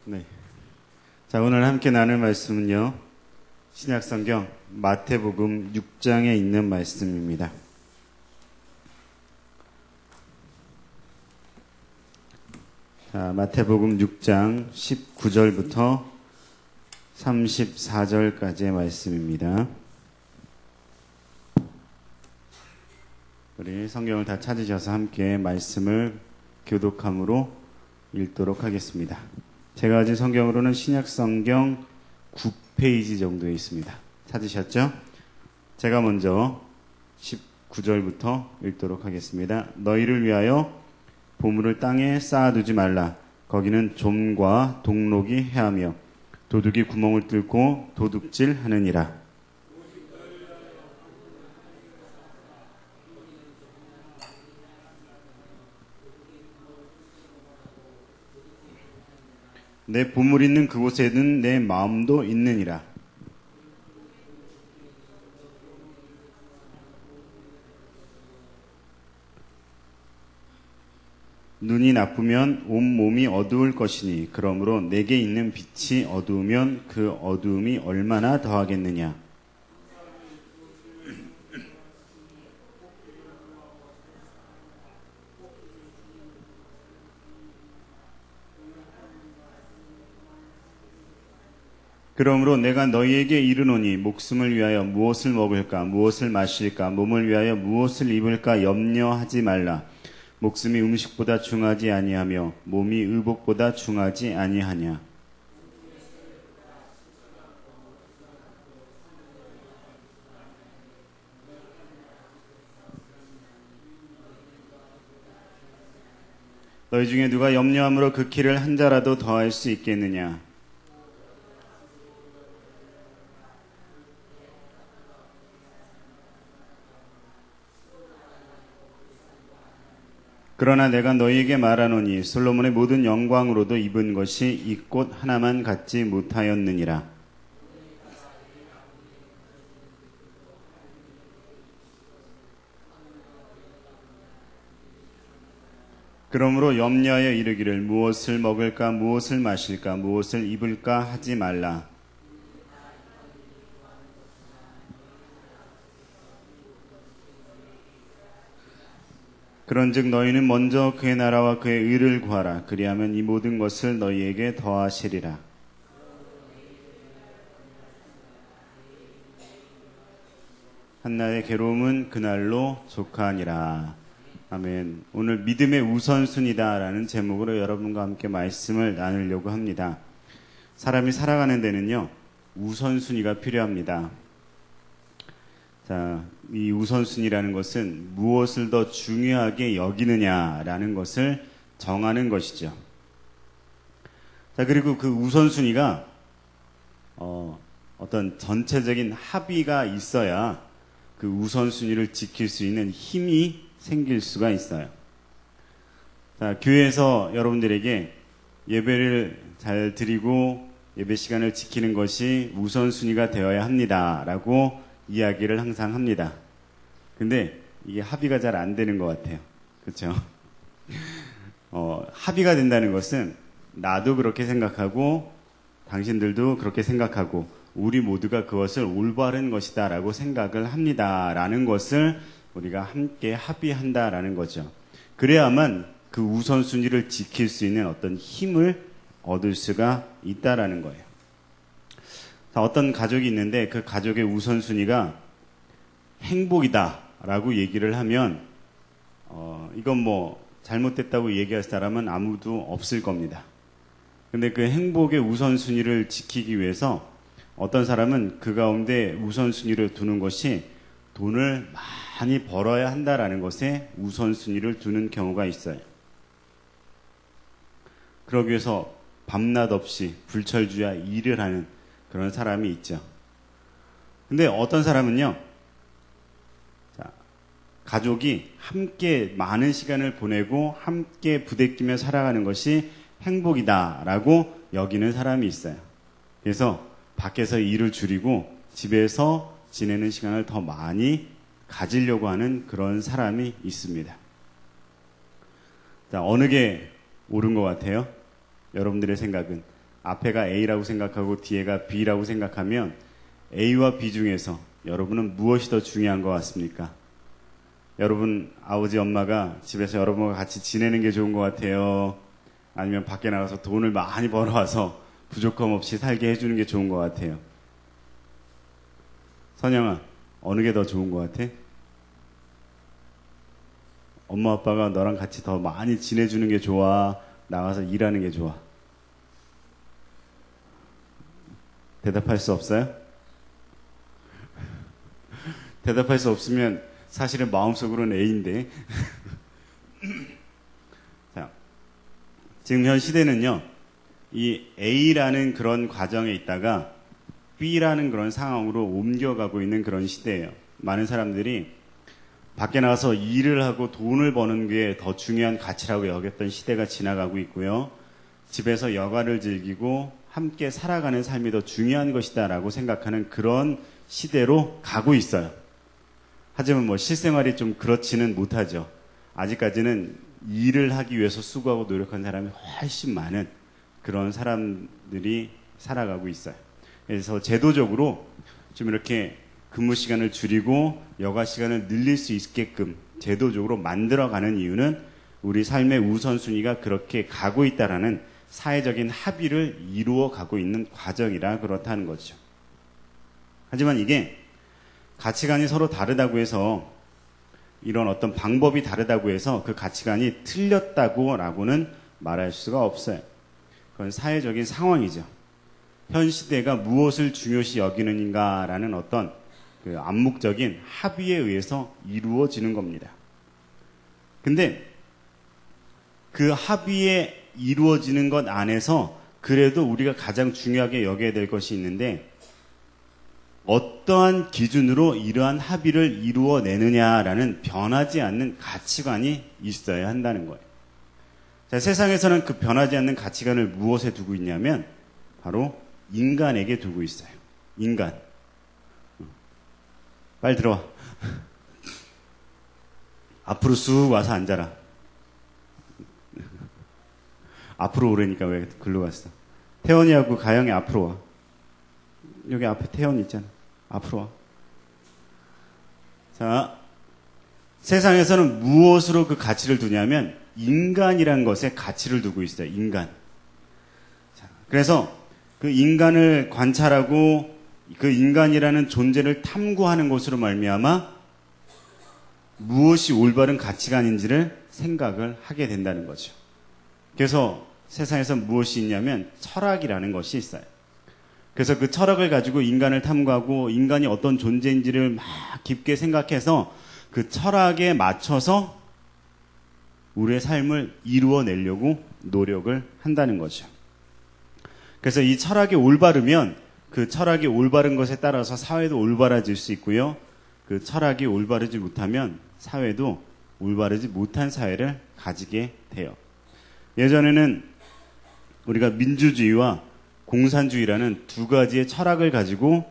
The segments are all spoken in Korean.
네. 자, 오늘 함께 나눌 말씀은요, 신약성경 마태복음 6장에 있는 말씀입니다. 자, 마태복음 6장 19절부터 34절까지의 말씀입니다. 우리 성경을 다 찾으셔서 함께 말씀을 교독함으로 읽도록 하겠습니다. 제가 가진 성경으로는 신약성경 9페이지 정도에 있습니다. 찾으셨죠? 제가 먼저 19절부터 읽도록 하겠습니다. 너희를 위하여 보물을 땅에 쌓아두지 말라. 거기는 좀과 동록이 해하며 도둑이 구멍을 뚫고 도둑질하느니라. 내 보물 있는 그곳에는 내 마음도 있느니라. 눈이 나쁘면 온 몸이 어두울 것이니 그러므로 내게 있는 빛이 어두우면 그 어두움이 얼마나 더하겠느냐. 그러므로 내가 너희에게 이르노니 목숨을 위하여 무엇을 먹을까 무엇을 마실까 몸을 위하여 무엇을 입을까 염려하지 말라. 목숨이 음식보다 중하지 아니하며 몸이 의복보다 중하지 아니하냐. 너희 중에 누가 염려함으로 그 키를 한 자라도 더할 수 있겠느냐. 그러나 내가 너희에게 말하노니 솔로몬의 모든 영광으로도 입은 것이 이 꽃 하나만 갖지 못하였느니라. 그러므로 염려하여 이르기를 무엇을 먹을까 무엇을 마실까 무엇을 입을까 하지 말라. 그런즉 너희는 먼저 그의 나라와 그의 의를 구하라. 그리하면 이 모든 것을 너희에게 더하시리라. 한나의 괴로움은 그날로 조카하니라. 아멘. 오늘 믿음의 우선순위다라는 제목으로 여러분과 함께 말씀을 나누려고 합니다. 사람이 살아가는 데는요, 우선순위가 필요합니다. 자, 이 우선순위라는 것은 무엇을 더 중요하게 여기느냐라는 것을 정하는 것이죠. 자, 그리고 그 우선순위가 어떤 전체적인 합의가 있어야 그 우선순위를 지킬 수 있는 힘이 생길 수가 있어요. 자, 교회에서 여러분들에게 예배를 잘 드리고 예배 시간을 지키는 것이 우선순위가 되어야 합니다라고 이야기를 항상 합니다. 근데 이게 합의가 잘 안 되는 것 같아요. 그렇죠? 합의가 된다는 것은 나도 그렇게 생각하고 당신들도 그렇게 생각하고 우리 모두가 그것을 올바른 것이다라고 생각을 합니다라는 것을 우리가 함께 합의한다라는 거죠. 그래야만 그 우선순위를 지킬 수 있는 어떤 힘을 얻을 수가 있다라는 거예요. 어떤 가족이 있는데 그 가족의 우선순위가 행복이다라고 얘기를 하면 이건 뭐 잘못됐다고 얘기할 사람은 아무도 없을 겁니다. 근데 그 행복의 우선순위를 지키기 위해서 어떤 사람은 그 가운데 우선순위를 두는 것이 돈을 많이 벌어야 한다라는 것에 우선순위를 두는 경우가 있어요. 그러기 위해서 밤낮 없이 불철주야 일을 하는 그런 사람이 있죠. 근데 어떤 사람은요, 자, 가족이 함께 많은 시간을 보내고 함께 부대끼며 살아가는 것이 행복이다라고 여기는 사람이 있어요. 그래서 밖에서 일을 줄이고 집에서 지내는 시간을 더 많이 가지려고 하는 그런 사람이 있습니다. 자, 어느 게 옳은 것 같아요? 여러분들의 생각은 앞에가 A라고 생각하고 뒤에가 B라고 생각하면 A와 B 중에서 여러분은 무엇이 더 중요한 것 같습니까? 여러분 아버지 엄마가 집에서 여러분과 같이 지내는 게 좋은 것 같아요? 아니면 밖에 나가서 돈을 많이 벌어와서 부족함 없이 살게 해주는 게 좋은 것 같아요? 선영아, 어느 게 더 좋은 것 같아? 엄마 아빠가 너랑 같이 더 많이 지내주는 게 좋아? 나가서 일하는 게 좋아? 대답할 수 없어요? 대답할 수 없으면 사실은 마음속으로는 A인데 자, 지금 현 시대는요, 이 A라는 그런 과정에 있다가 B라는 그런 상황으로 옮겨가고 있는 그런 시대예요. 많은 사람들이 밖에 나가서 일을 하고 돈을 버는 게 더 중요한 가치라고 여겼던 시대가 지나가고 있고요. 집에서 여가를 즐기고 함께 살아가는 삶이 더 중요한 것이다라고 생각하는 그런 시대로 가고 있어요. 하지만 뭐 실생활이 좀 그렇지는 못하죠. 아직까지는 일을 하기 위해서 수고하고 노력한 사람이 훨씬 많은 그런 사람들이 살아가고 있어요. 그래서 제도적으로 좀 이렇게 근무 시간을 줄이고 여가 시간을 늘릴 수 있게끔 제도적으로 만들어가는 이유는 우리 삶의 우선순위가 그렇게 가고 있다라는 사회적인 합의를 이루어 가고 있는 과정이라 그렇다는 거죠. 하지만 이게 가치관이 서로 다르다고 해서, 이런 어떤 방법이 다르다고 해서 그 가치관이 틀렸다고라고는 말할 수가 없어요. 그건 사회적인 상황이죠. 현 시대가 무엇을 중요시 여기는가라는 어떤 그 암묵적인 합의에 의해서 이루어지는 겁니다. 근데 그 합의에 이루어지는 것 안에서 그래도 우리가 가장 중요하게 여겨야 될 것이 있는데, 어떠한 기준으로 이러한 합의를 이루어내느냐라는 변하지 않는 가치관이 있어야 한다는 거예요. 자, 세상에서는 그 변하지 않는 가치관을 무엇에 두고 있냐면 바로 인간에게 두고 있어요. 인간. 빨리 들어와. 앞으로 쑥 와서 앉아라. 앞으로 오래니까 왜 글로 갔어? 태원이하고 가영이 앞으로 와. 여기 앞에 태연 있잖아. 앞으로 와. 자, 세상에서는 무엇으로 그 가치를 두냐면 인간이란 것에 가치를 두고 있어요. 인간. 자, 그래서 그 인간을 관찰하고 그 인간이라는 존재를 탐구하는 것으로 말미암아 무엇이 올바른 가치관인지를 생각을 하게 된다는 거죠. 그래서 세상에서 무엇이 있냐면 철학이라는 것이 있어요. 그래서 그 철학을 가지고 인간을 탐구하고 인간이 어떤 존재인지를 막 깊게 생각해서 그 철학에 맞춰서 우리의 삶을 이루어내려고 노력을 한다는 거죠. 그래서 이 철학이 올바르면 그 철학이 올바른 것에 따라서 사회도 올바라질 수 있고요. 그 철학이 올바르지 못하면 사회도 올바르지 못한 사회를 가지게 돼요. 예전에는 우리가 민주주의와 공산주의라는 두 가지의 철학을 가지고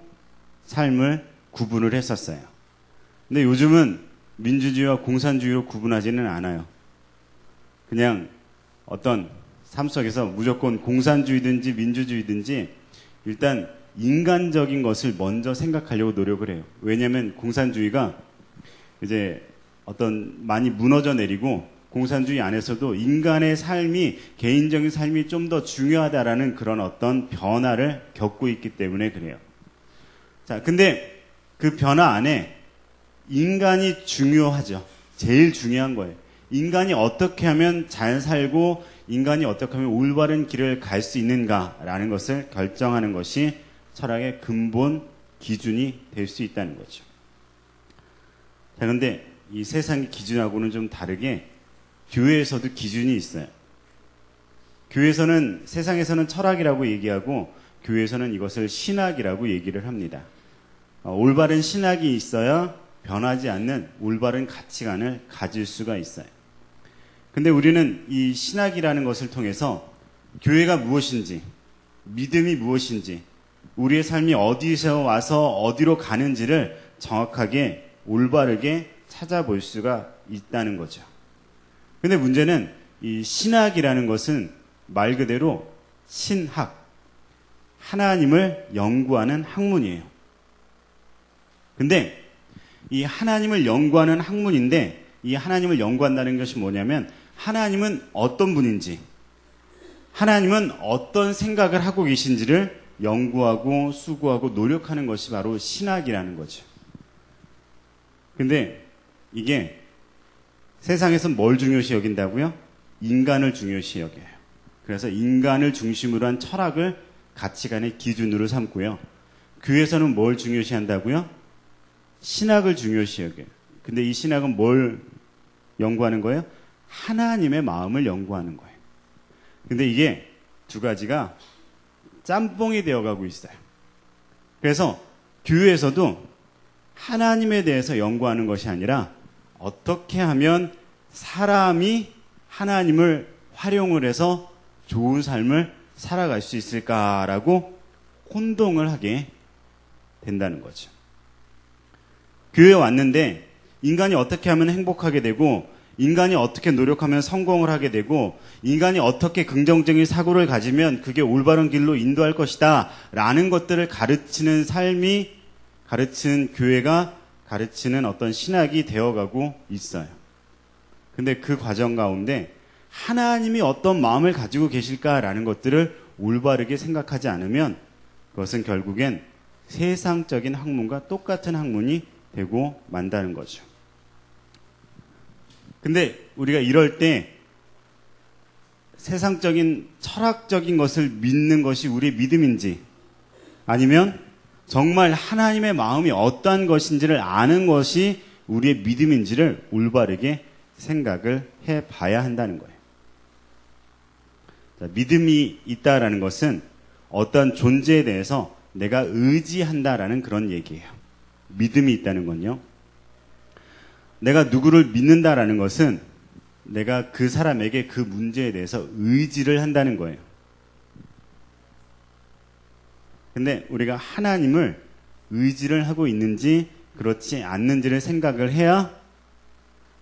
삶을 구분을 했었어요. 근데 요즘은 민주주의와 공산주의로 구분하지는 않아요. 그냥 어떤 삶 속에서 무조건 공산주의든지 민주주의든지 일단 인간적인 것을 먼저 생각하려고 노력을 해요. 왜냐하면 공산주의가 이제 어떤 많이 무너져 내리고 공산주의 안에서도 인간의 삶이, 개인적인 삶이 좀 더 중요하다라는 그런 어떤 변화를 겪고 있기 때문에 그래요. 자, 근데 그 변화 안에 인간이 중요하죠. 제일 중요한 거예요. 인간이 어떻게 하면 잘 살고 인간이 어떻게 하면 올바른 길을 갈 수 있는가라는 것을 결정하는 것이 철학의 근본 기준이 될 수 있다는 거죠. 자, 근데 이 세상의 기준하고는 좀 다르게 교회에서도 기준이 있어요. 교회에서는, 세상에서는 철학이라고 얘기하고 교회에서는 이것을 신학이라고 얘기를 합니다. 올바른 신학이 있어야 변하지 않는 올바른 가치관을 가질 수가 있어요. 근데 우리는 이 신학이라는 것을 통해서 교회가 무엇인지, 믿음이 무엇인지, 우리의 삶이 어디서 와서 어디로 가는지를 정확하게 올바르게 찾아볼 수가 있다는 거죠. 근데 문제는 이 신학이라는 것은 말 그대로 신학, 하나님을 연구하는 학문이에요. 근데 이 하나님을 연구하는 학문인데 이 하나님을 연구한다는 것이 뭐냐면 하나님은 어떤 분인지, 하나님은 어떤 생각을 하고 계신지를 연구하고 수고하고 노력하는 것이 바로 신학이라는 거죠. 근데 이게 세상에서 뭘 중요시 여긴다고요? 인간을 중요시 여겨요. 그래서 인간을 중심으로 한 철학을 가치관의 기준으로 삼고요. 교회에서는 뭘 중요시 한다고요? 신학을 중요시 여겨요. 근데 이 신학은 뭘 연구하는 거예요? 하나님의 마음을 연구하는 거예요. 근데 이게 두 가지가 짬뽕이 되어가고 있어요. 그래서 교회에서도 하나님에 대해서 연구하는 것이 아니라 어떻게 하면 사람이 하나님을 활용을 해서 좋은 삶을 살아갈 수 있을까라고 혼동을 하게 된다는 거죠. 교회에 왔는데 인간이 어떻게 하면 행복하게 되고 인간이 어떻게 노력하면 성공을 하게 되고 인간이 어떻게 긍정적인 사고를 가지면 그게 올바른 길로 인도할 것이다 라는 것들을 가르치는 삶이 가르치는 교회가 가르치는 어떤 신학이 되어가고 있어요. 근데 그 과정 가운데 하나님이 어떤 마음을 가지고 계실까라는 것들을 올바르게 생각하지 않으면 그것은 결국엔 세상적인 학문과 똑같은 학문이 되고 만다는 거죠. 근데 우리가 이럴 때 세상적인 철학적인 것을 믿는 것이 우리의 믿음인지 아니면 정말 하나님의 마음이 어떠한 것인지를 아는 것이 우리의 믿음인지를 올바르게 생각을 해봐야 한다는 거예요. 자, 믿음이 있다라는 것은 어떠한 존재에 대해서 내가 의지한다라는 그런 얘기예요. 믿음이 있다는 건요. 내가 누구를 믿는다라는 것은 내가 그 사람에게 그 문제에 대해서 의지를 한다는 거예요. 근데 우리가 하나님을 의지를 하고 있는지 그렇지 않는지를 생각을 해야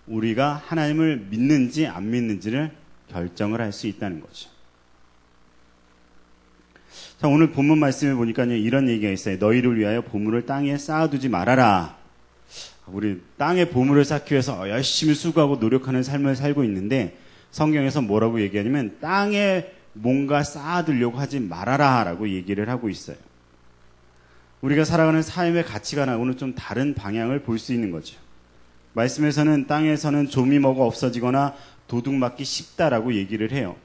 우리가 하나님을 믿는지 안 믿는지를 결정을 할 수 있다는 거죠. 자, 오늘 본문 말씀에 보니까요, 이런 얘기가 있어요. 너희를 위하여 보물을 땅에 쌓아두지 말아라. 우리 땅에 보물을 쌓기 위해서 열심히 수고하고 노력하는 삶을 살고 있는데 성경에서 뭐라고 얘기하냐면 땅에 뭔가 쌓아두려고 하지 말아라 라고 얘기를 하고 있어요. 우리가 살아가는 삶의 가치관하고는 좀 다른 방향을 볼 수 있는 거죠. 말씀에서는 땅에서는 조미모가 없어지거나 도둑맞기 쉽다라고 얘기를 해요.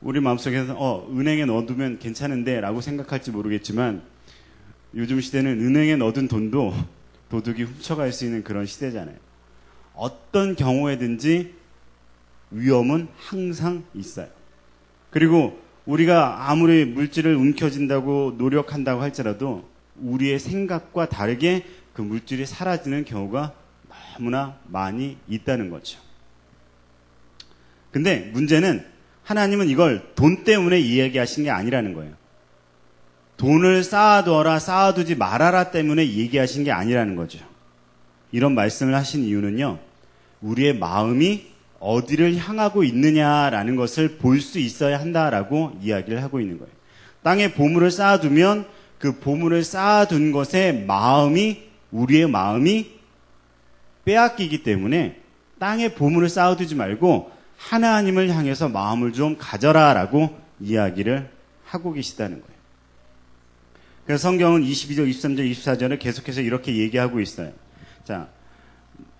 우리 마음속에서 은행에 넣어두면 괜찮은데 라고 생각할지 모르겠지만 요즘 시대는 은행에 넣어둔 돈도 도둑이 훔쳐갈 수 있는 그런 시대잖아요. 어떤 경우에든지 위험은 항상 있어요. 그리고 우리가 아무리 물질을 움켜쥔다고 노력한다고 할지라도 우리의 생각과 다르게 그 물질이 사라지는 경우가 너무나 많이 있다는 거죠. 근데 문제는 하나님은 이걸 돈 때문에 이야기하신 게 아니라는 거예요. 돈을 쌓아두어라, 쌓아두지 말아라 때문에 얘기하신 게 아니라는 거죠. 이런 말씀을 하신 이유는요, 우리의 마음이 어디를 향하고 있느냐라는 것을 볼 수 있어야 한다라고 이야기를 하고 있는 거예요. 땅에 보물을 쌓아두면 그 보물을 쌓아둔 것의 마음이, 우리의 마음이 빼앗기기 때문에 땅에 보물을 쌓아두지 말고 하나님을 향해서 마음을 좀 가져라라고 이야기를 하고 계시다는 거예요. 그래서 성경은 22절, 23절, 24절에 계속해서 이렇게 얘기하고 있어요. 자,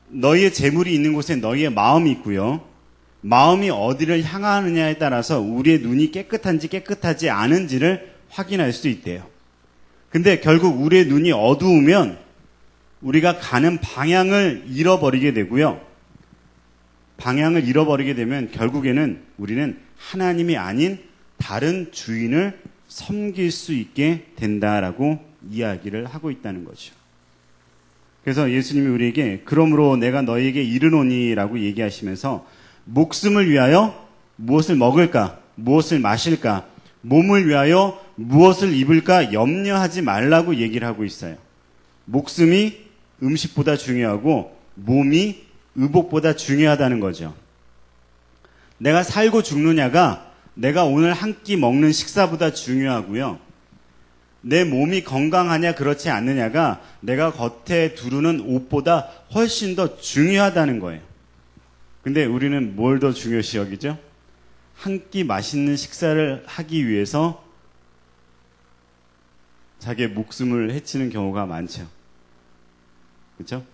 너희의 재물이 있는 곳에 너희의 마음이 있고요. 마음이 어디를 향하느냐에 따라서 우리의 눈이 깨끗한지 깨끗하지 않은지를 확인할 수 있대요. 근데 결국 우리의 눈이 어두우면 우리가 가는 방향을 잃어버리게 되고요. 방향을 잃어버리게 되면 결국에는 우리는 하나님이 아닌 다른 주인을 섬길 수 있게 된다라고 이야기를 하고 있다는 거죠. 그래서 예수님이 우리에게 그러므로 내가 너희에게 이르노니라고 얘기하시면서 목숨을 위하여 무엇을 먹을까, 무엇을 마실까, 몸을 위하여 무엇을 입을까 염려하지 말라고 얘기를 하고 있어요. 목숨이 음식보다 중요하고 몸이 의복보다 중요하다는 거죠. 내가 살고 죽느냐가 내가 오늘 한 끼 먹는 식사보다 중요하고요. 내 몸이 건강하냐 그렇지 않느냐가 내가 겉에 두르는 옷보다 훨씬 더 중요하다는 거예요. 근데 우리는 뭘 더 중요시 여기죠? 한 끼 맛있는 식사를 하기 위해서 자기의 목숨을 해치는 경우가 많죠. 그렇죠?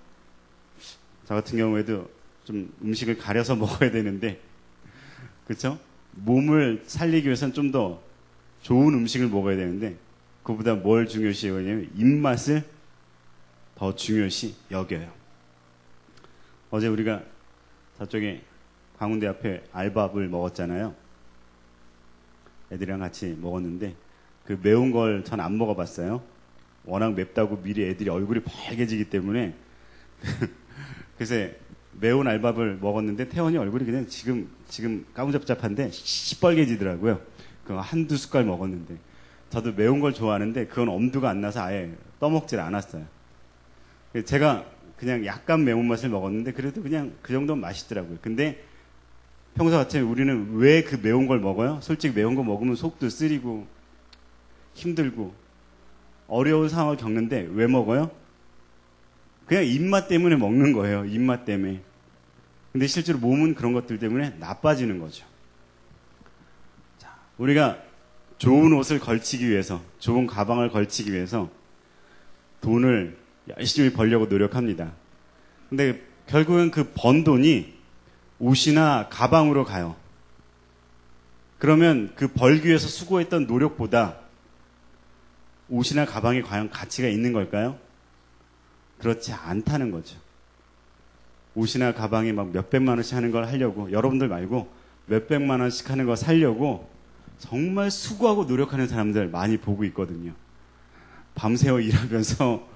저 같은 경우에도 좀 음식을 가려서 먹어야 되는데, 그렇죠? 몸을 살리기 위해서는 좀 더 좋은 음식을 먹어야 되는데, 그보다 뭘 중요시 여기냐면 입맛을 더 중요시 여겨요. 어제 우리가 저쪽에 광운대 앞에 알밥을 먹었잖아요. 애들이랑 같이 먹었는데 그 매운 걸 전 안 먹어봤어요. 워낙 맵다고 미리 애들이 얼굴이 빨개지기 때문에 그래서 매운 알밥을 먹었는데 태원이 얼굴이 그냥 지금 까무잡잡한데 시뻘개지더라고요. 그거 한두 숟갈 먹었는데 저도 매운 걸 좋아하는데 그건 엄두가 안 나서 아예 떠먹질 않았어요. 제가 그냥 약간 매운맛을 먹었는데 그래도 그냥 그 정도는 맛있더라고요. 근데 평소 같으면 우리는 왜 그 매운 걸 먹어요? 솔직히 매운 거 먹으면 속도 쓰리고 힘들고 어려운 상황을 겪는데 왜 먹어요? 그냥 입맛 때문에 먹는 거예요. 입맛 때문에. 근데 실제로 몸은 그런 것들 때문에 나빠지는 거죠. 자, 우리가 좋은 옷을 걸치기 위해서, 좋은 가방을 걸치기 위해서 돈을 열심히 벌려고 노력합니다. 근데 결국은 그 번 돈이 옷이나 가방으로 가요. 그러면 그 벌기 위해서 수고했던 노력보다 옷이나 가방이 과연 가치가 있는 걸까요? 그렇지 않다는 거죠. 옷이나 가방이 막 몇백만 원씩 하는 걸 하려고, 여러분들 말고 몇백만 원씩 하는 거 사려고 정말 수고하고 노력하는 사람들 많이 보고 있거든요. 밤새워 일하면서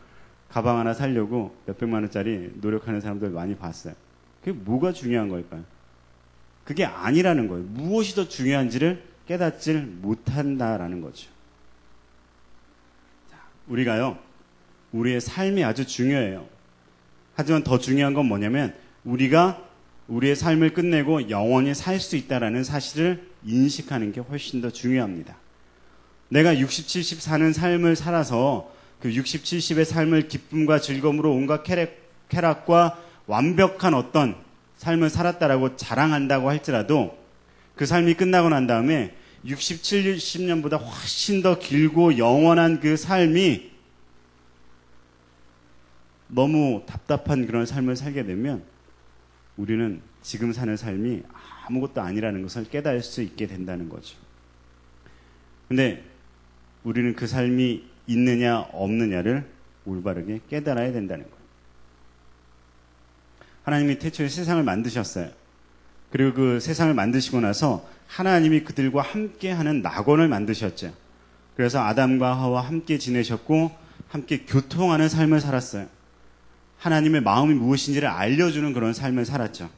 가방 하나 사려고 몇백만 원짜리 노력하는 사람들 많이 봤어요. 그게 뭐가 중요한 걸까요? 그게 아니라는 거예요. 무엇이 더 중요한지를 깨닫질 못한다라는 거죠. 자, 우리가요, 우리의 삶이 아주 중요해요. 하지만 더 중요한 건 뭐냐면 우리가 우리의 삶을 끝내고 영원히 살 수 있다는 사실을 인식하는 게 훨씬 더 중요합니다. 내가 60, 70 사는 삶을 살아서 그 60, 70의 삶을 기쁨과 즐거움으로 온갖 쾌락과 완벽한 어떤 삶을 살았다라고 자랑한다고 할지라도 그 삶이 끝나고 난 다음에 60, 70년보다 훨씬 더 길고 영원한 그 삶이 너무 답답한 그런 삶을 살게 되면 우리는 지금 사는 삶이 아무것도 아니라는 것을 깨달을 수 있게 된다는 거죠. 근데 우리는 그 삶이 있느냐 없느냐를 올바르게 깨달아야 된다는 거예요. 하나님이 태초에 세상을 만드셨어요. 그리고 그 세상을 만드시고 나서 하나님이 그들과 함께하는 낙원을 만드셨죠. 그래서 아담과 하와 함께 지내셨고 함께 교통하는 삶을 살았어요. 하나님의 마음이 무엇인지를 알려주는 그런 삶을 살았죠.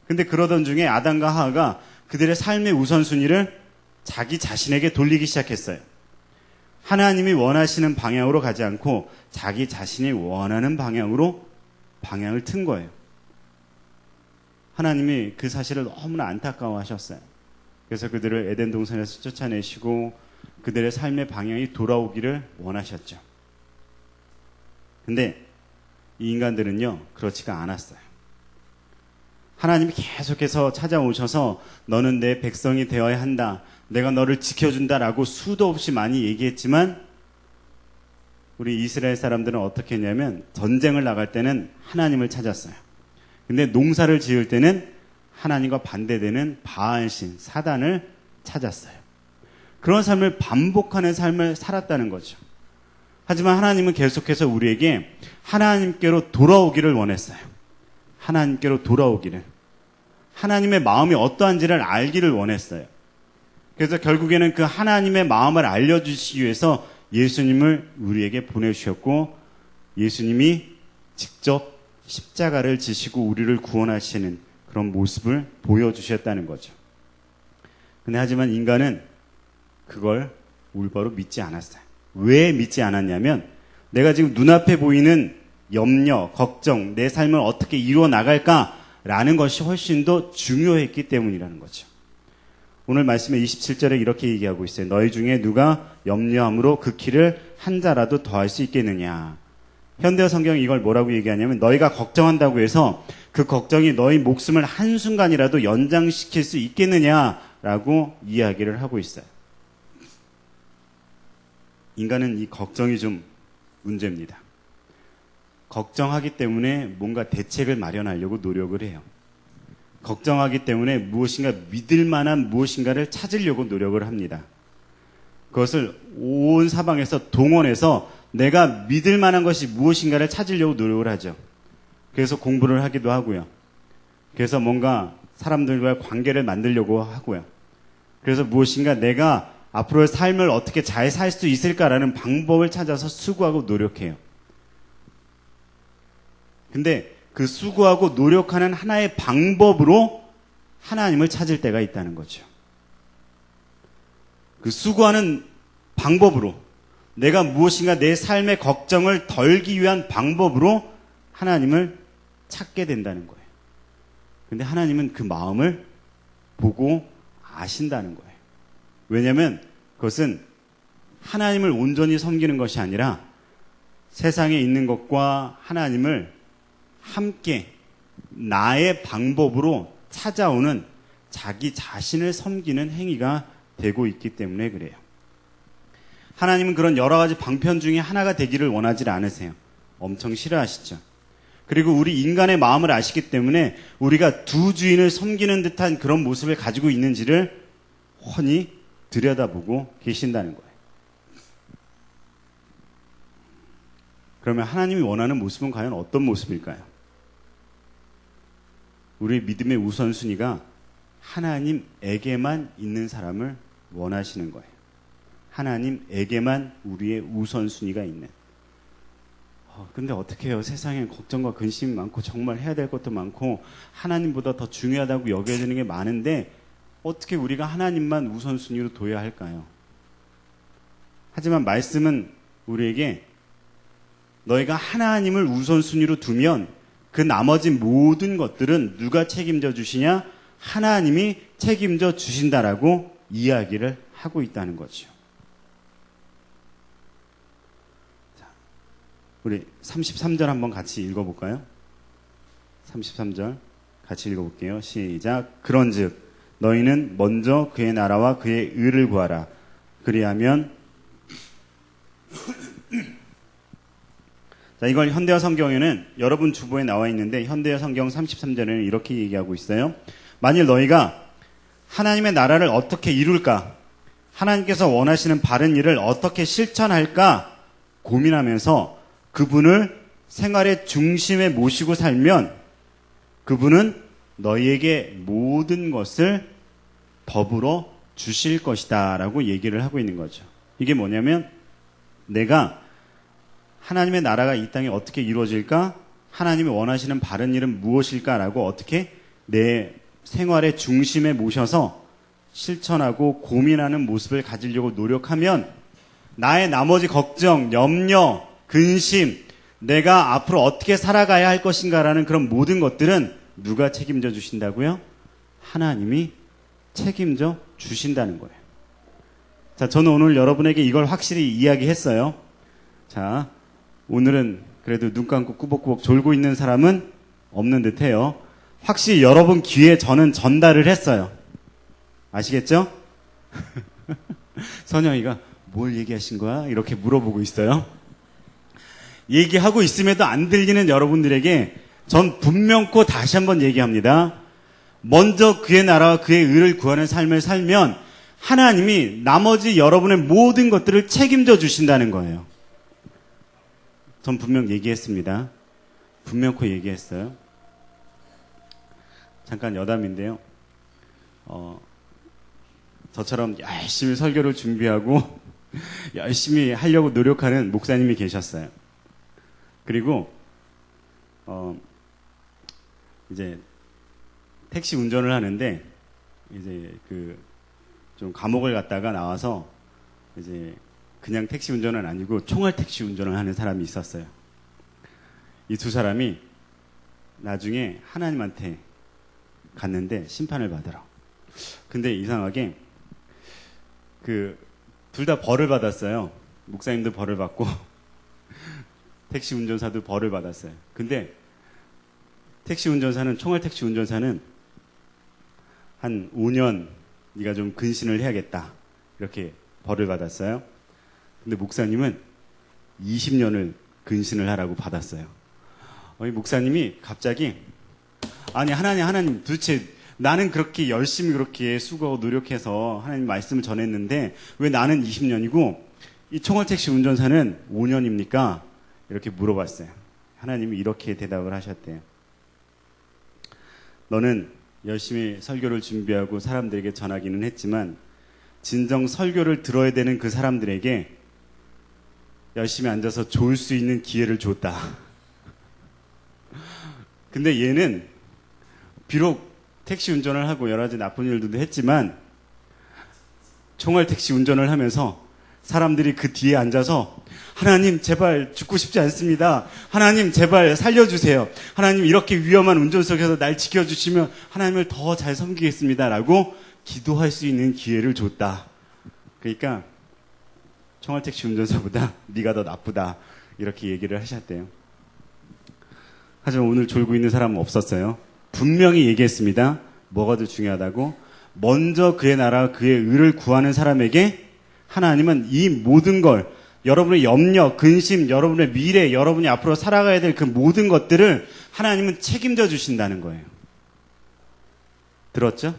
근데 그러던 중에 아담과 하와가 그들의 삶의 우선순위를 자기 자신에게 돌리기 시작했어요. 하나님이 원하시는 방향으로 가지 않고 자기 자신이 원하는 방향으로 방향을 튼 거예요. 하나님이 그 사실을 너무나 안타까워하셨어요. 그래서 그들을 에덴 동산에서 쫓아내시고 그들의 삶의 방향이 돌아오기를 원하셨죠. 근데 이 인간들은요, 그렇지가 않았어요. 하나님이 계속해서 찾아오셔서 너는 내 백성이 되어야 한다. 내가 너를 지켜준다라고 수도 없이 많이 얘기했지만 우리 이스라엘 사람들은 어떻게 했냐면 전쟁을 나갈 때는 하나님을 찾았어요. 근데 농사를 지을 때는 하나님과 반대되는 바알신, 사단을 찾았어요. 그런 삶을 반복하는 삶을 살았다는 거죠. 하지만 하나님은 계속해서 우리에게 하나님께로 돌아오기를 원했어요. 하나님께로 돌아오기를. 하나님의 마음이 어떠한지를 알기를 원했어요. 그래서 결국에는 그 하나님의 마음을 알려주시기 위해서 예수님을 우리에게 보내주셨고 예수님이 직접 십자가를 지시고 우리를 구원하시는 그런 모습을 보여주셨다는 거죠. 근데 하지만 인간은 그걸 올바로 믿지 않았어요. 왜 믿지 않았냐면 내가 지금 눈앞에 보이는 염려, 걱정, 내 삶을 어떻게 이루어 나갈까라는 것이 훨씬 더 중요했기 때문이라는 거죠. 오늘 말씀의 27절에 이렇게 얘기하고 있어요. 너희 중에 누가 염려함으로 그 키를 한 자라도 더할 수 있겠느냐. 현대어 성경이 이걸 뭐라고 얘기하냐면 너희가 걱정한다고 해서 그 걱정이 너희 목숨을 한순간이라도 연장시킬 수 있겠느냐라고 이야기를 하고 있어요. 인간은 이 걱정이 좀 문제입니다. 걱정하기 때문에 뭔가 대책을 마련하려고 노력을 해요. 걱정하기 때문에 무엇인가 믿을 만한 무엇인가를 찾으려고 노력을 합니다. 그것을 온 사방에서 동원해서 내가 믿을 만한 것이 무엇인가를 찾으려고 노력을 하죠. 그래서 공부를 하기도 하고요. 그래서 뭔가 사람들과의 관계를 만들려고 하고요. 그래서 무엇인가 내가 앞으로의 삶을 어떻게 잘 살 수 있을까라는 방법을 찾아서 수고하고 노력해요. 근데 그 수고하고 노력하는 하나의 방법으로 하나님을 찾을 때가 있다는 거죠. 그 수고하는 방법으로 내가 무엇인가 내 삶의 걱정을 덜기 위한 방법으로 하나님을 찾게 된다는 거예요. 근데 하나님은 그 마음을 보고 아신다는 거예요. 왜냐하면 그것은 하나님을 온전히 섬기는 것이 아니라 세상에 있는 것과 하나님을 함께 나의 방법으로 찾아오는 자기 자신을 섬기는 행위가 되고 있기 때문에 그래요. 하나님은 그런 여러 가지 방편 중에 하나가 되기를 원하지 않으세요. 엄청 싫어하시죠. 그리고 우리 인간의 마음을 아시기 때문에 우리가 두 주인을 섬기는 듯한 그런 모습을 가지고 있는지를 훤히 들여다보고 계신다는 거예요. 그러면 하나님이 원하는 모습은 과연 어떤 모습일까요? 우리의 믿음의 우선순위가 하나님에게만 있는 사람을 원하시는 거예요. 하나님에게만 우리의 우선순위가 있는. 근데 어떻게 해요? 세상에 걱정과 근심이 많고 정말 해야 될 것도 많고 하나님보다 더 중요하다고 여겨지는 게 많은데 어떻게 우리가 하나님만 우선순위로 둬야 할까요? 하지만 말씀은 우리에게 너희가 하나님을 우선순위로 두면 그 나머지 모든 것들은 누가 책임져 주시냐? 하나님이 책임져 주신다라고 이야기를 하고 있다는 거죠. 자, 우리 33절 한번 같이 읽어볼까요? 33절 같이 읽어볼게요. 시작. 그런즉 너희는 먼저 그의 나라와 그의 의를 구하라. 그리하면 자, 이걸 현대어 성경에는 여러분 주보에 나와 있는데 현대어 성경 33절에는 이렇게 얘기하고 있어요. 만일 너희가 하나님의 나라를 어떻게 이룰까? 하나님께서 원하시는 바른 일을 어떻게 실천할까? 고민하면서 그분을 생활의 중심에 모시고 살면 그분은 너희에게 모든 것을 더불어 주실 것이다 라고 얘기를 하고 있는 거죠. 이게 뭐냐면 내가 하나님의 나라가 이 땅에 어떻게 이루어질까? 하나님이 원하시는 바른 일은 무엇일까? 라고 어떻게 내 생활의 중심에 모셔서 실천하고 고민하는 모습을 가지려고 노력하면 나의 나머지 걱정, 염려, 근심, 내가 앞으로 어떻게 살아가야 할 것인가라는 그런 모든 것들은 누가 책임져 주신다고요? 하나님이 책임져 주신다는 거예요. 자, 저는 오늘 여러분에게 이걸 확실히 이야기했어요. 자, 오늘은 그래도 눈 감고 꾸벅꾸벅 졸고 있는 사람은 없는 듯해요. 확실히 여러분 귀에 저는 전달을 했어요. 아시겠죠? 선영이가 뭘 얘기하신 거야? 이렇게 물어보고 있어요. 얘기하고 있음에도 안 들리는 여러분들에게 전 분명코 다시 한번 얘기합니다. 먼저 그의 나라와 그의 의를 구하는 삶을 살면 하나님이 나머지 여러분의 모든 것들을 책임져 주신다는 거예요. 전 분명 얘기했습니다. 분명코 얘기했어요. 잠깐 여담인데요. 저처럼 열심히 설교를 준비하고 열심히 하려고 노력하는 목사님이 계셨어요. 그리고 이제 택시 운전을 하는데 이제 좀 감옥을 갔다가 나와서 이제 그냥 택시 운전은 아니고 총알 택시 운전을 하는 사람이 있었어요. 이 두 사람이 나중에 하나님한테 갔는데 심판을 받으러. 근데 이상하게 둘 다 벌을 받았어요. 목사님도 벌을 받고 택시 운전사도 벌을 받았어요. 근데 총알 택시 운전사는 한 5년 네가 좀 근신을 해야겠다, 이렇게 벌을 받았어요. 근데 목사님은 20년을 근신을 하라고 받았어요. 목사님이 갑자기 아니 하나님 도대체 나는 그렇게 열심히 그렇게 수고하고 노력해서 하나님 말씀을 전했는데 왜 나는 20년이고 이 총알택시 운전사는 5년입니까? 이렇게 물어봤어요. 하나님이 이렇게 대답을 하셨대요. 너는 열심히 설교를 준비하고 사람들에게 전하기는 했지만 진정 설교를 들어야 되는 그 사람들에게 열심히 앉아서 좋을 수 있는 기회를 줬다. 근데 얘는 비록 택시 운전을 하고 여러 가지 나쁜 일들도 했지만 총알 택시 운전을 하면서 사람들이 그 뒤에 앉아서 하나님 제발 죽고 싶지 않습니다. 하나님 제발 살려주세요. 하나님 이렇게 위험한 운전석에서 날 지켜주시면 하나님을 더 잘 섬기겠습니다. 라고 기도할 수 있는 기회를 줬다. 그러니까 총알 택시 운전사보다 네가 더 나쁘다, 이렇게 얘기를 하셨대요. 하지만 오늘 졸고 있는 사람은 없었어요. 분명히 얘기했습니다. 뭐가 더 중요하다고? 먼저 그의 나라, 그의 의를 구하는 사람에게 하나님은 이 모든 걸, 여러분의 염려, 근심, 여러분의 미래, 여러분이 앞으로 살아가야 될 그 모든 것들을 하나님은 책임져 주신다는 거예요. 들었죠?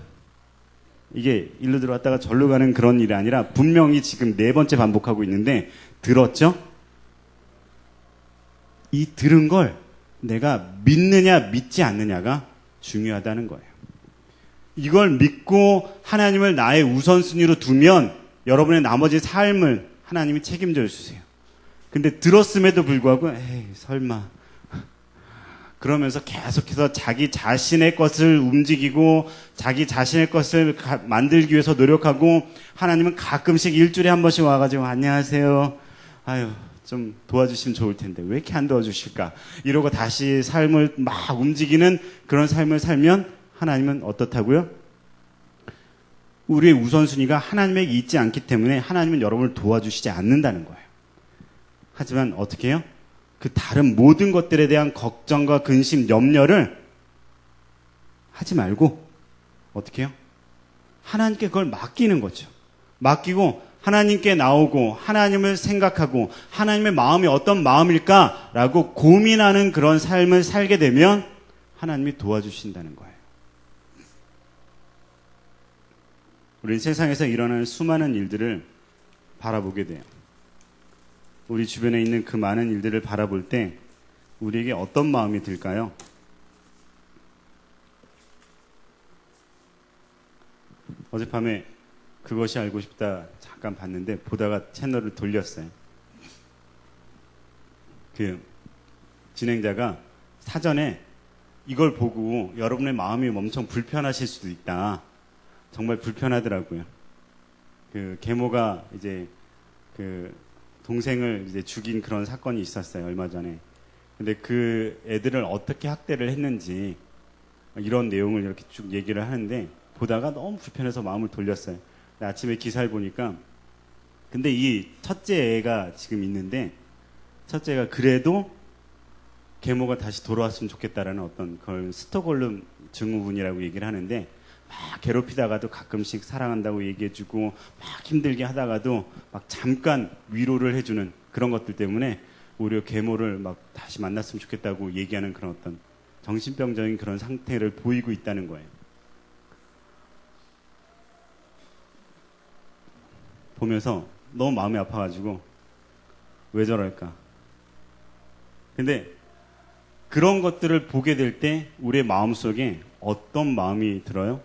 이게 일로 들어왔다가 절로 가는 그런 일이 아니라 분명히 지금 4번째 반복하고 있는데 들었죠? 이 들은 걸 내가 믿느냐 믿지 않느냐가 중요하다는 거예요. 이걸 믿고 하나님을 나의 우선순위로 두면 여러분의 나머지 삶을 하나님이 책임져 주세요. 근데 들었음에도 불구하고 에이 설마 그러면서 계속해서 자기 자신의 것을 움직이고 자기 자신의 것을 만들기 위해서 노력하고, 하나님은 가끔씩 일주일에 한 번씩 와가지고 안녕하세요, 아유 좀 도와주시면 좋을 텐데 왜 이렇게 안 도와주실까, 이러고 다시 삶을 막 움직이는 그런 삶을 살면 하나님은 어떻다고요? 우리의 우선순위가 하나님에게 있지 않기 때문에 하나님은 여러분을 도와주시지 않는다는 거예요. 하지만 어떻게 해요? 그 다른 모든 것들에 대한 걱정과 근심, 염려를 하지 말고 어떻게 해요? 하나님께 그걸 맡기는 거죠. 맡기고 하나님께 나오고 하나님을 생각하고 하나님의 마음이 어떤 마음일까라고 고민하는 그런 삶을 살게 되면 하나님이 도와주신다는 거예요. 우리는 세상에서 일어나는 수많은 일들을 바라보게 돼요. 우리 주변에 있는 그 많은 일들을 바라볼 때 우리에게 어떤 마음이 들까요? 어젯밤에 그것이 알고 싶다 잠깐 봤는데 보다가 채널을 돌렸어요. 그 진행자가 사전에 이걸 보고 여러분의 마음이 엄청 불편하실 수도 있다. 정말 불편하더라고요. 그 계모가 이제 그 동생을 이제 죽인 그런 사건이 있었어요, 얼마 전에. 근데 그 애들을 어떻게 학대를 했는지 이런 내용을 이렇게 쭉 얘기를 하는데 보다가 너무 불편해서 마음을 돌렸어요. 아침에 기사를 보니까, 근데 이 첫째 애가 지금 있는데 첫째가 그래도 계모가 다시 돌아왔으면 좋겠다라는 어떤 그걸 스톡홀름 증후군이라고 얘기를 하는데, 막 괴롭히다가도 가끔씩 사랑한다고 얘기해주고 막 힘들게 하다가도 막 잠깐 위로를 해주는 그런 것들 때문에 오히려 계모를 막 다시 만났으면 좋겠다고 얘기하는 그런 어떤 정신병적인 그런 상태를 보이고 있다는 거예요. 보면서 너무 마음이 아파가지고 왜 저럴까. 근데 그런 것들을 보게 될 때 우리의 마음속에 어떤 마음이 들어요?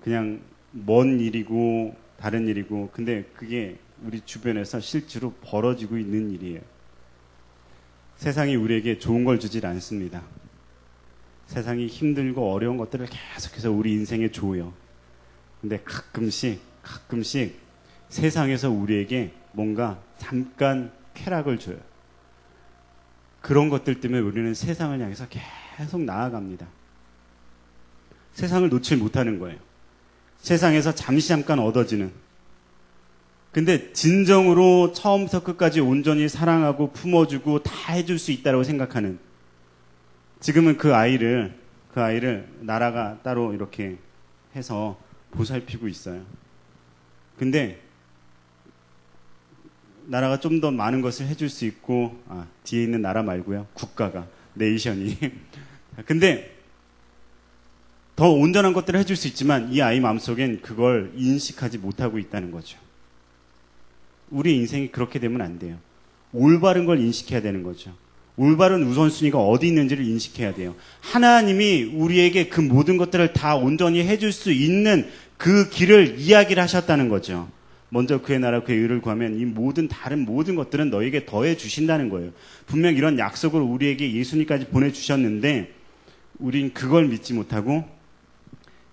그냥 먼 일이고 다른 일이고, 근데 그게 우리 주변에서 실제로 벌어지고 있는 일이에요. 세상이 우리에게 좋은 걸 주질 않습니다. 세상이 힘들고 어려운 것들을 계속해서 우리 인생에 줘요. 근데 가끔씩 세상에서 우리에게 뭔가 잠깐 쾌락을 줘요. 그런 것들 때문에 우리는 세상을 향해서 계속 나아갑니다. 세상을 놓칠 못하는 거예요. 세상에서 잠깐 얻어지는. 근데 진정으로 처음부터 끝까지 온전히 사랑하고 품어주고 다 해줄 수 있다고 생각하는. 지금은 그 아이를 나라가 따로 이렇게 해서 보살피고 있어요. 근데 나라가 좀 더 많은 것을 해줄 수 있고, 뒤에 있는 나라 말고요. 국가가, 네이션이. 근데 더 온전한 것들을 해줄 수 있지만 이 아이 마음속엔 그걸 인식하지 못하고 있다는 거죠. 우리 인생이 그렇게 되면 안 돼요. 올바른 걸 인식해야 되는 거죠. 올바른 우선순위가 어디 있는지를 인식해야 돼요. 하나님이 우리에게 그 모든 것들을 다 온전히 해줄 수 있는 그 길을 이야기를 하셨다는 거죠. 먼저 그의 나라 그의 의를 구하면 이 다른 모든 것들은 너에게 더해 주신다는 거예요. 분명 이런 약속을 우리에게 예수님까지 보내주셨는데 우린 그걸 믿지 못하고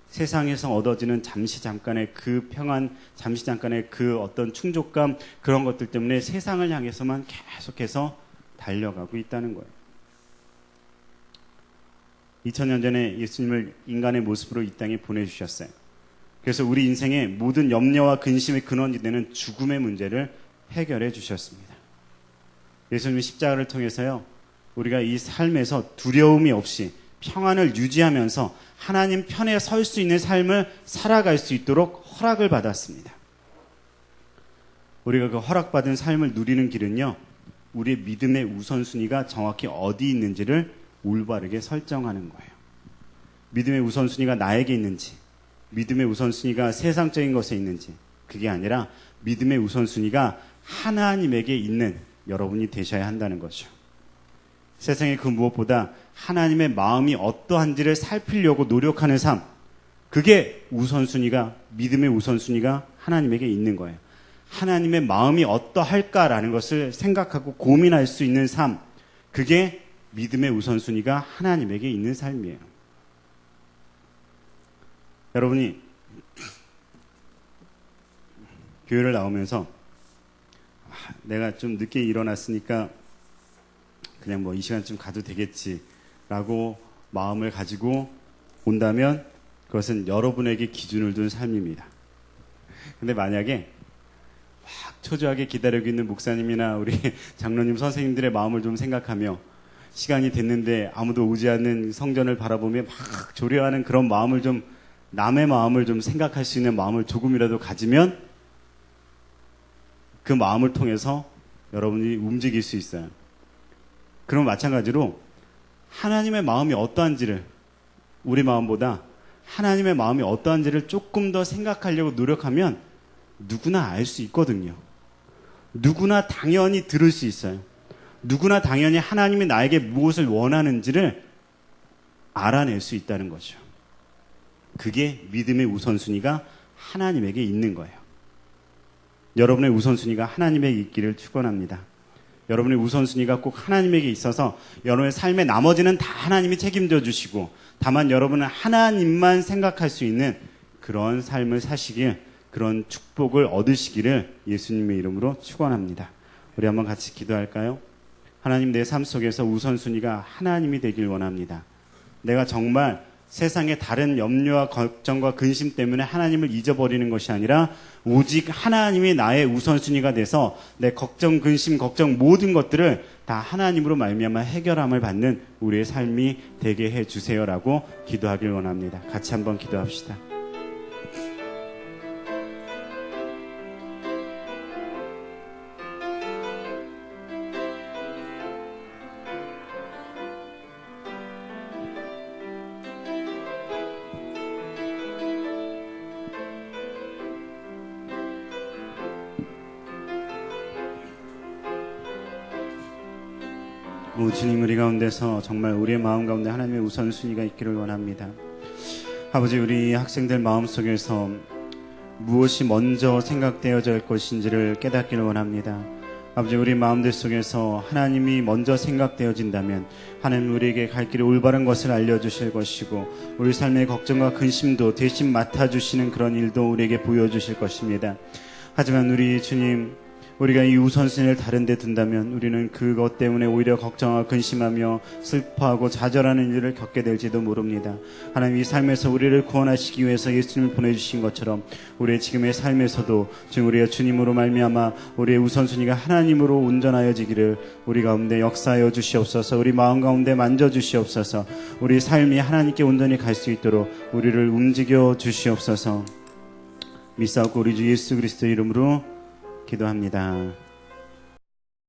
세상에서 얻어지는 잠시 잠깐의 그 평안, 잠시 잠깐의 그 어떤 충족감, 그런 것들 때문에 세상을 향해서만 계속해서 달려가고 있다는 거예요. 2000년 전에 예수님을 인간의 모습으로 이 땅에 보내주셨어요. 그래서 우리 인생의 모든 염려와 근심의 근원이 되는 죽음의 문제를 해결해 주셨습니다. 예수님의 십자가를 통해서요, 우리가 이 삶에서 두려움이 없이 평안을 유지하면서 하나님 편에 설 수 있는 삶을 살아갈 수 있도록 허락을 받았습니다. 우리가 그 허락받은 삶을 누리는 길은요, 우리의 믿음의 우선순위가 정확히 어디 있는지를 올바르게 설정하는 거예요. 믿음의 우선순위가 나에게 있는지, 믿음의 우선순위가 세상적인 것에 있는지, 그게 아니라 믿음의 우선순위가 하나님에게 있는 여러분이 되셔야 한다는 거죠. 세상의 그 무엇보다 하나님의 마음이 어떠한지를 살피려고 노력하는 삶, 그게 우선순위가, 믿음의 우선순위가 하나님에게 있는 거예요. 하나님의 마음이 어떠할까라는 것을 생각하고 고민할 수 있는 삶, 그게 믿음의 우선순위가 하나님에게 있는 삶이에요. 여러분이 교회를 나오면서 내가 좀 늦게 일어났으니까 그냥 이 시간쯤 가도 되겠지라고 마음을 가지고 온다면 그것은 여러분에게 기준을 둔 삶입니다. 근데 만약에 막 초조하게 기다리고 있는 목사님이나 우리 장로님 선생님들의 마음을 좀 생각하며 시간이 됐는데 아무도 오지 않는 성전을 바라보며 막 조려하는 그런 마음을 좀, 남의 마음을 좀 생각할 수 있는 마음을 조금이라도 가지면 그 마음을 통해서 여러분이 움직일 수 있어요. 그럼 마찬가지로 하나님의 마음이 어떠한지를, 우리 마음보다 하나님의 마음이 어떠한지를 조금 더 생각하려고 노력하면 누구나 알 수 있거든요. 누구나 당연히 들을 수 있어요. 누구나 당연히 하나님이 나에게 무엇을 원하는지를 알아낼 수 있다는 거죠. 그게 믿음의 우선순위가 하나님에게 있는 거예요. 여러분의 우선순위가 하나님에게 있기를 축원합니다. 여러분의 우선순위가 꼭 하나님에게 있어서 여러분의 삶의 나머지는 다 하나님이 책임져 주시고 다만 여러분은 하나님만 생각할 수 있는 그런 삶을 사시길, 그런 축복을 얻으시기를 예수님의 이름으로 축원합니다. 우리 한번 같이 기도할까요? 하나님, 내 삶 속에서 우선순위가 하나님이 되길 원합니다. 내가 정말 세상의 다른 염려와 걱정과 근심 때문에 하나님을 잊어버리는 것이 아니라 오직 하나님이 나의 우선순위가 돼서 내 걱정, 근심, 걱정 모든 것들을 다 하나님으로 말미암아 해결함을 받는 우리의 삶이 되게 해주세요라고 기도하길 원합니다. 같이 한번 기도합시다. 주님, 우리 가운데서 정말 우리의 마음 가운데 하나님의 우선순위가 있기를 원합니다. 아버지, 우리 학생들 마음속에서 무엇이 먼저 생각되어야 할 것인지를 깨닫기를 원합니다. 아버지, 우리 마음들 속에서 하나님이 먼저 생각되어진다면 하나님 우리에게 갈 길이 올바른 것을 알려주실 것이고 우리 삶의 걱정과 근심도 대신 맡아주시는 그런 일도 우리에게 보여주실 것입니다. 하지만 우리 주님, 우리가 이 우선순위를 다른 데 둔다면 우리는 그것 때문에 오히려 걱정하고 근심하며 슬퍼하고 좌절하는 일을 겪게 될지도 모릅니다. 하나님, 이 삶에서 우리를 구원하시기 위해서 예수님을 보내주신 것처럼 우리의 지금의 삶에서도 지금 우리가 주님으로 말미암아 우리의 우선순위가 하나님으로 온전하여지기를 우리 가운데 역사하여 주시옵소서. 우리 마음 가운데 만져주시옵소서. 우리 삶이 하나님께 온전히 갈 수 있도록 우리를 움직여 주시옵소서. 믿사옵고 우리 주 예수 그리스도 이름으로 기도합니다.